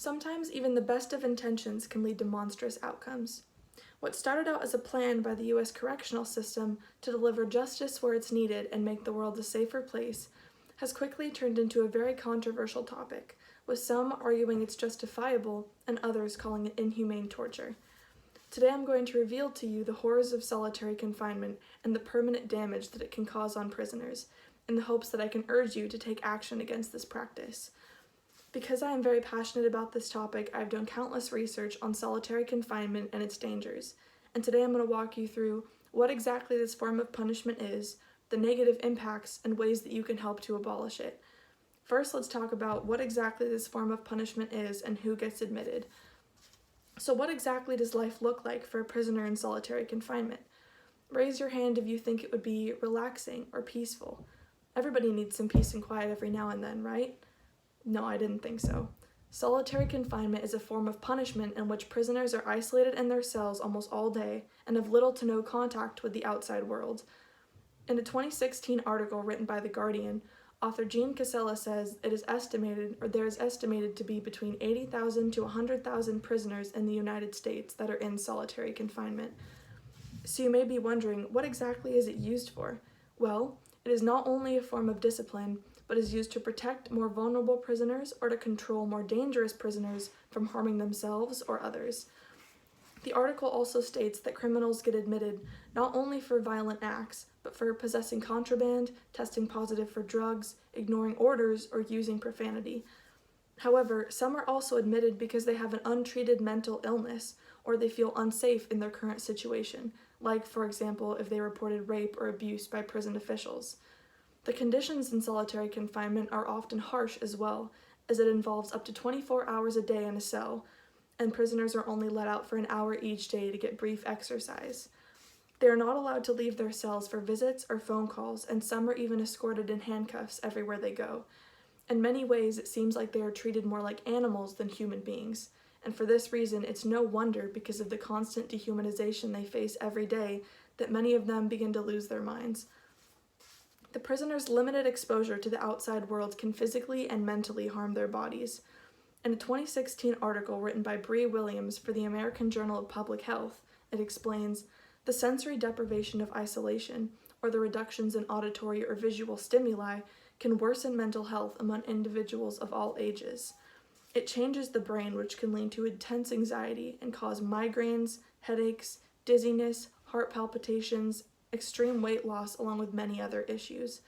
Sometimes even the best of intentions can lead to monstrous outcomes. What started out as a plan by the U.S. correctional system to deliver justice where it's needed and make the world a safer place has quickly turned into a very controversial topic, with some arguing it's justifiable and others calling it inhumane torture. Today I'm going to reveal to you the horrors of solitary confinement and the permanent damage that it can cause on prisoners, in the hopes that I can urge you to take action against this practice. Because I am very passionate about this topic, I've done countless research on solitary confinement and its dangers, and today I'm going to walk you through what exactly this form of punishment is, the negative impacts, and ways that you can help to abolish it. First, let's talk about what exactly this form of punishment is and who gets admitted. So what exactly does life look like for a prisoner in solitary confinement? Raise your hand if you think it would be relaxing or peaceful. Everybody needs some peace and quiet every now and then, right? No, I didn't think so. Solitary confinement is a form of punishment in which prisoners are isolated in their cells almost all day and have little to no contact with the outside world. In a 2016 article written by The Guardian, author Jean Casella says there is estimated to be between 80,000 to 100,000 prisoners in the United States that are in solitary confinement. So you may be wondering, what exactly is it used for? Well, it is not only a form of discipline, but is used to protect more vulnerable prisoners or to control more dangerous prisoners from harming themselves or others. The article also states that criminals get admitted not only for violent acts, but for possessing contraband, testing positive for drugs, ignoring orders, or using profanity. However, some are also admitted because they have an untreated mental illness, or they feel unsafe in their current situation, like, for example, if they reported rape or abuse by prison officials. The conditions in solitary confinement are often harsh as well, as it involves up to 24 hours a day in a cell, and prisoners are only let out for an hour each day to get brief exercise. They are not allowed to leave their cells for visits or phone calls, and some are even escorted in handcuffs everywhere they go. In many ways, it seems like they are treated more like animals than human beings, and for this reason, it's no wonder, because of the constant dehumanization they face every day, that many of them begin to lose their minds. The prisoners' limited exposure to the outside world can physically and mentally harm their bodies. In a 2016 article written by Bree Williams for the American Journal of Public Health, it explains, the sensory deprivation of isolation, or the reductions in auditory or visual stimuli, can worsen mental health among individuals of all ages. It changes the brain, which can lead to intense anxiety and cause migraines, headaches, dizziness, heart palpitations, extreme weight loss, along with many other issues.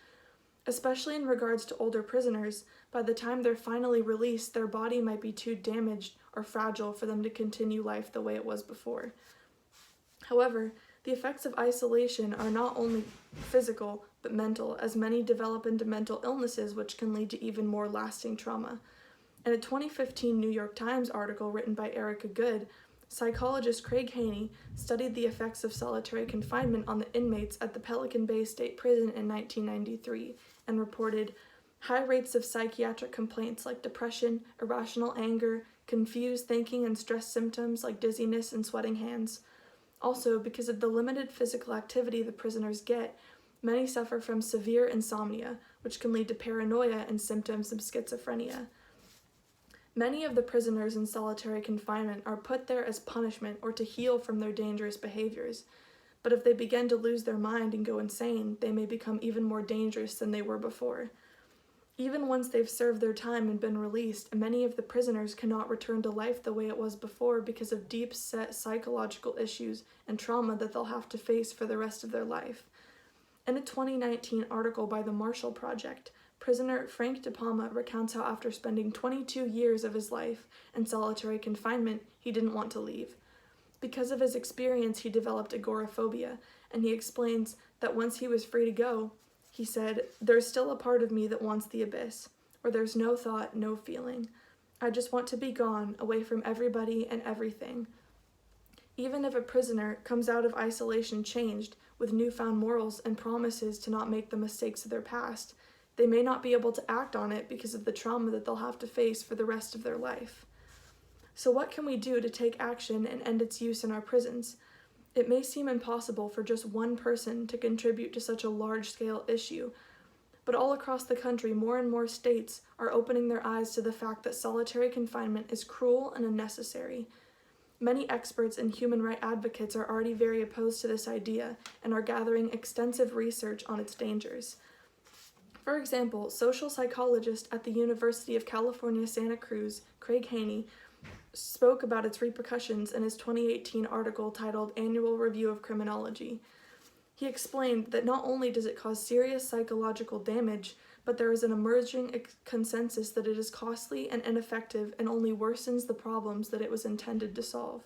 Especially in regards to older prisoners, by the time they're finally released, their body might be too damaged or fragile for them to continue life the way it was before. However, the effects of isolation are not only physical, but mental, as many develop into mental illnesses which can lead to even more lasting trauma. In a 2015 New York Times article written by Erica Good, psychologist Craig Haney studied the effects of solitary confinement on the inmates at the Pelican Bay State Prison in 1993 and reported high rates of psychiatric complaints like depression, irrational anger, confused thinking, and stress symptoms like dizziness and sweating hands. Also, because of the limited physical activity the prisoners get, many suffer from severe insomnia, which can lead to paranoia and symptoms of schizophrenia. Many of the prisoners in solitary confinement are put there as punishment or to heal from their dangerous behaviors, but if they begin to lose their mind and go insane, they may become even more dangerous than they were before. Even once they've served their time and been released, many of the prisoners cannot return to life the way it was before because of deep-set psychological issues and trauma that they'll have to face for the rest of their life. In a 2019 article by the Marshall Project, prisoner Frank De Palma recounts how after spending 22 years of his life in solitary confinement, he didn't want to leave. Because of his experience, he developed agoraphobia, and he explains that once he was free to go, he said, "There's still a part of me that wants the abyss, where there's no thought, no feeling. I just want to be gone, away from everybody and everything." Even if a prisoner comes out of isolation changed, with newfound morals and promises to not make the mistakes of their past, they may not be able to act on it because of the trauma that they'll have to face for the rest of their life. So what can we do to take action and end its use in our prisons? It may seem impossible for just one person to contribute to such a large-scale issue, But all across the country, more and more states are opening their eyes to the fact that solitary confinement is cruel and unnecessary. Many experts and human rights advocates are already very opposed to this idea and are gathering extensive research on its dangers. For example, social psychologist at the University of California, Santa Cruz, Craig Haney, spoke about its repercussions in his 2018 article titled Annual Review of Criminology. He explained that not only does it cause serious psychological damage, but there is an emerging consensus that it is costly and ineffective and only worsens the problems that it was intended to solve.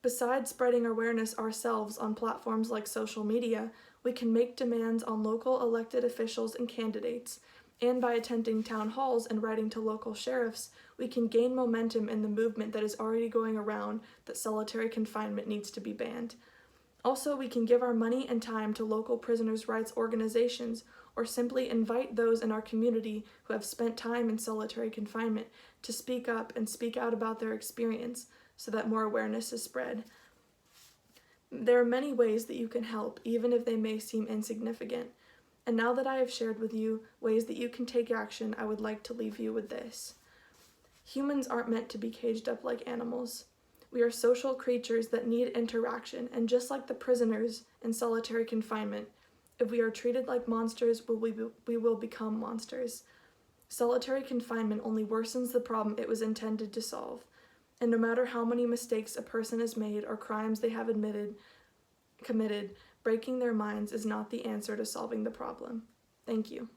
Besides spreading awareness ourselves on platforms like social media, we can make demands on local elected officials and candidates, and by attending town halls and writing to local sheriffs, we can gain momentum in the movement that is already going around that solitary confinement needs to be banned. Also, we can give our money and time to local prisoners' rights organizations, or simply invite those in our community who have spent time in solitary confinement to speak up and speak out about their experience so that more awareness is spread. There are many ways that you can help, even if they may seem insignificant. And now that I have shared with you ways that you can take action, I would like to leave you with this. Humans aren't meant to be caged up like animals. We are social creatures that need interaction, and just like the prisoners in solitary confinement, if we are treated like monsters, we will become monsters. Solitary confinement only worsens the problem it was intended to solve, and no matter how many mistakes a person has made or crimes they have committed, breaking their minds is not the answer to solving the problem. Thank you.